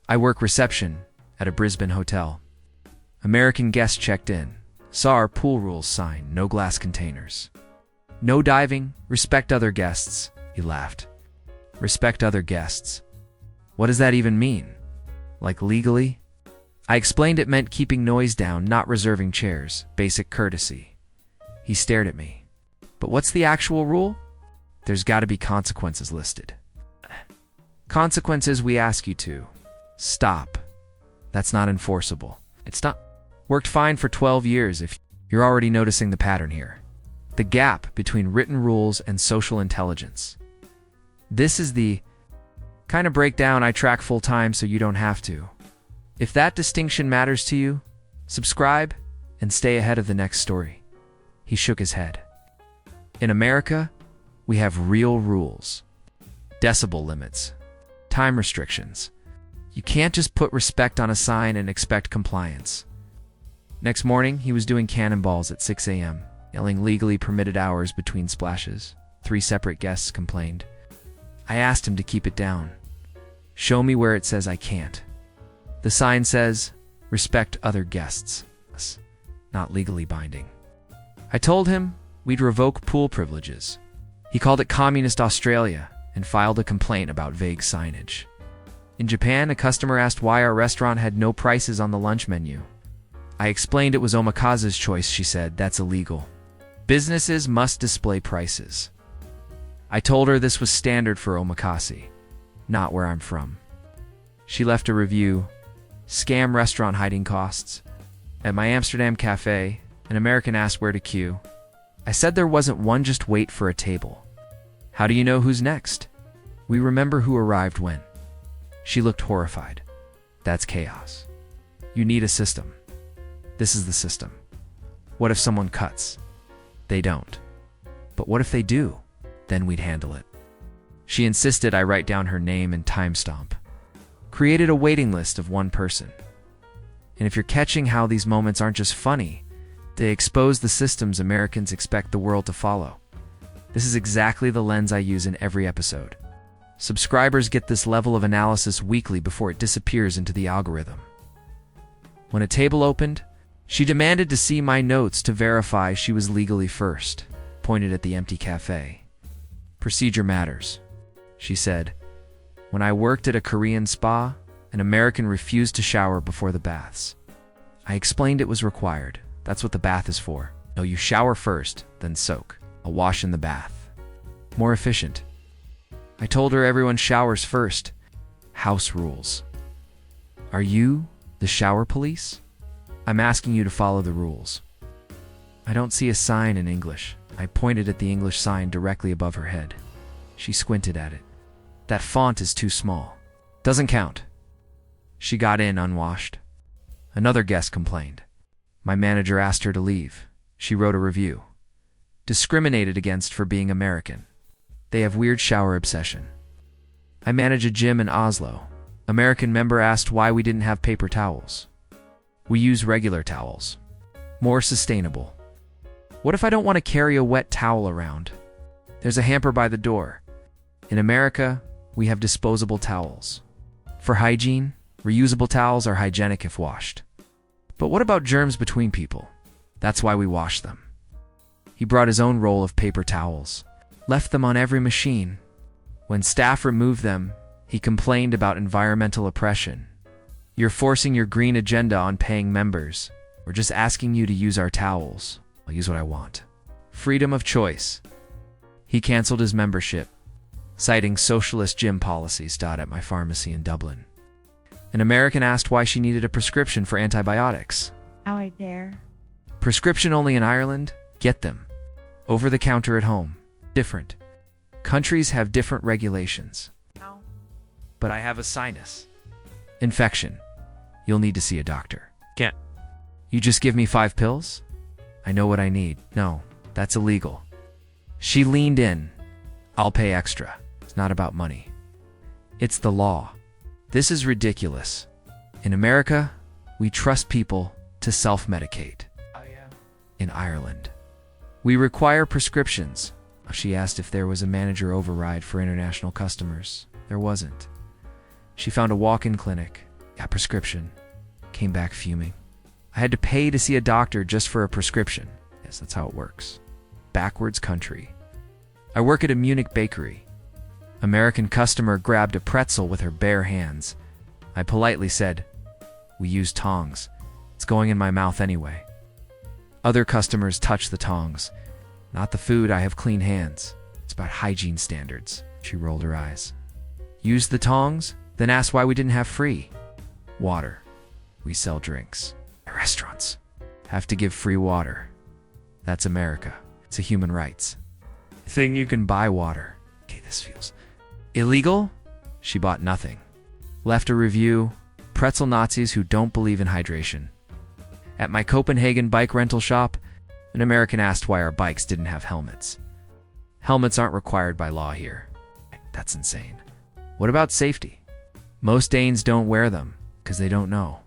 I work reception at a Brisbane hotel. American guest checked in. Saw our pool rules sign, no glass containers. No diving, respect other guests. He laughed. Respect other guests. What does that even mean? Like legally? I explained it meant keeping noise down, not reserving chairs, basic courtesy. He stared at me. But what's the actual rule? There's got to be consequences listed. Consequences we ask you to. Stop. That's not enforceable. It's not. Worked fine for 12 years if you're already noticing the pattern here. The gap between written rules and social intelligence. This is the kind of breakdown I track full time so you don't have to. If that distinction matters to you, subscribe and stay ahead of the next story. He shook his head. In America, we have real rules. Decibel limits. Time restrictions. You can't just put respect on a sign and expect compliance. Next morning, he was doing cannonballs at 6 a.m., yelling legally permitted hours between splashes. 3 separate guests complained. I asked him to keep it down. Show me where it says I can't. The sign says, respect other guests. Not legally binding. I told him we'd revoke pool privileges. He called it Communist Australia and filed a complaint about vague signage. In Japan, a customer asked why our restaurant had no prices on the lunch menu. I explained it was Omikaze's choice. She said, that's illegal. Businesses must display prices. I told her this was standard for Omakase, not where I'm from. She left a review. Scam restaurant hiding costs. At my Amsterdam Café, an American asked where to queue. I said there wasn't one, just wait for a table. How do you know who's next? We remember who arrived when. She looked horrified. That's chaos. You need a system. This is the system. What if someone cuts? They don't. But what if they do? Then we'd handle it. She insisted I write down her name and timestamp. Created a waiting list of 1 person. And if you're catching how these moments aren't just funny, they expose the systems Americans expect the world to follow. This is exactly the lens I use in every episode. Subscribers get this level of analysis weekly before it disappears into the algorithm. When a table opened, she demanded to see my notes to verify she was legally first, pointed at the empty cafe. Procedure matters, she said. When I worked at a Korean spa, an American refused to shower before the baths. I explained it was required. That's what the bath is for. No, you shower first, then soak. I'll wash in the bath. More efficient. I told her everyone showers first. House rules. Are you the shower police? I'm asking you to follow the rules. I don't see a sign in English. I pointed at the English sign directly above her head. She squinted at it. That font is too small. Doesn't count. She got in unwashed. Another guest complained. My manager asked her to leave. She wrote a review. Discriminated against for being American. They have weird shower obsession. I manage a gym in Oslo. American member asked why we didn't have paper towels. We use regular towels. More sustainable. What if I don't want to carry a wet towel around? There's a hamper by the door. In America, we have disposable towels. For hygiene, reusable towels are hygienic if washed. But what about germs between people? That's why we wash them. He brought his own roll of paper towels, left them on every machine. When staff removed them, he complained about environmental oppression. You're forcing your green agenda on paying members. We're just asking you to use our towels. I'll use what I want. Freedom of choice. He canceled his membership, citing socialist gym policies. At my pharmacy in Dublin. An American asked why she needed a prescription for antibiotics. How I dare. Prescription only in Ireland? Get them. Over the counter at home. Different. Countries have different regulations. How? But I have a sinus infection. You'll need to see a doctor. Can't. You just give me 5 pills? I know what I need. No, that's illegal. She leaned in. I'll pay extra. It's not about money. It's the law. This is ridiculous. In America, we trust people to self-medicate. In Ireland, we require prescriptions. She asked if there was a manager override for international customers. There wasn't. She found a walk-in clinic. That prescription. Came back fuming. I had to pay to see a doctor just for a prescription. Yes, that's how it works. Backwards country. I work at a Munich bakery. American customer grabbed a pretzel with her bare hands. I politely said, "We use tongs. It's going in my mouth anyway." Other customers touch the tongs. "Not the food, I have clean hands. It's about hygiene standards." She rolled her eyes. "Use the tongs? Then ask why we didn't have free water. We sell drinks. Restaurants have to give free water. That's America. It's a human rights thing. You can buy water." Okay, this feels illegal. She bought nothing. Left a review. Pretzel Nazis who don't believe in hydration. At my Copenhagen bike rental shop, an American asked why our bikes didn't have helmets. Helmets aren't required by law here. That's insane. What about safety? Most Danes don't wear them because they don't know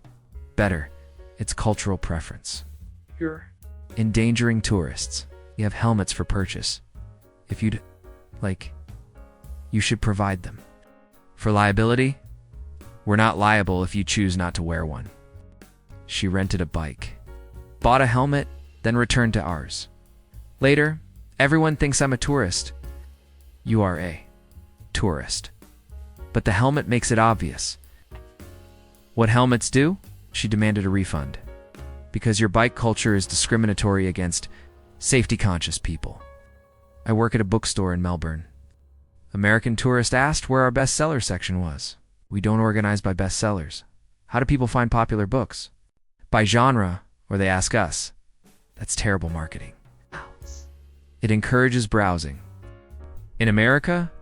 better. It's cultural preference. You're endangering tourists. You have helmets for purchase. If you'd like, you should provide them. For liability, we're not liable if you choose not to wear one. She rented a bike, bought a helmet, then returned to ours. Later, everyone thinks I'm a tourist. You are a tourist. But the helmet makes it obvious. What helmets do? She demanded a refund. Because your bike culture is discriminatory against safety-conscious people. I work at a bookstore in Melbourne. American tourist asked where our bestseller section was. We don't organize by bestsellers. How do people find popular books? By genre, or they ask us. That's terrible marketing. It encourages browsing. In America,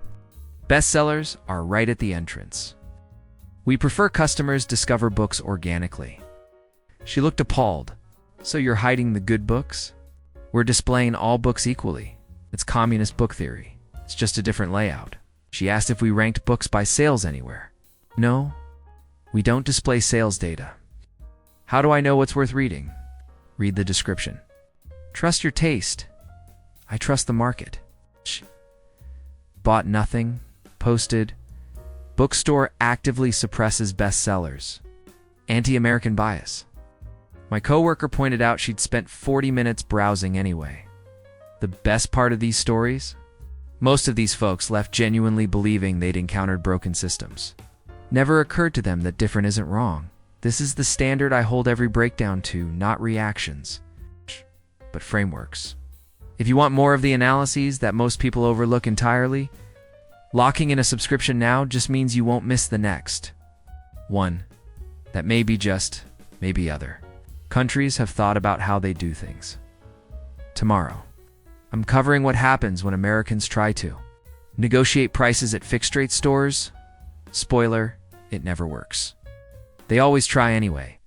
bestsellers are right at the entrance. We prefer customers discover books organically. She looked appalled. "So you're hiding the good books?" "We're displaying all books equally. It's communist book theory. It's just a different layout." She asked if we ranked books by sales anywhere. No, we don't display sales data. How do I know what's worth reading? Read the description. Trust your taste. I trust the market. She bought nothing, posted, "Bookstore actively suppresses bestsellers. Anti-American bias." My coworker pointed out she'd spent 40 minutes browsing anyway. The best part of these stories? Most of these folks left genuinely believing they'd encountered broken systems. Never occurred to them that different isn't wrong. This is the standard I hold every breakdown to, not reactions, but frameworks. If you want more of the analyses that most people overlook entirely, locking in a subscription now just means you won't miss the next one. That may be just, maybe other. Countries have thought about how they do things. Tomorrow, I'm covering what happens when Americans try to negotiate prices at fixed-rate stores. Spoiler, it never works. They always try anyway.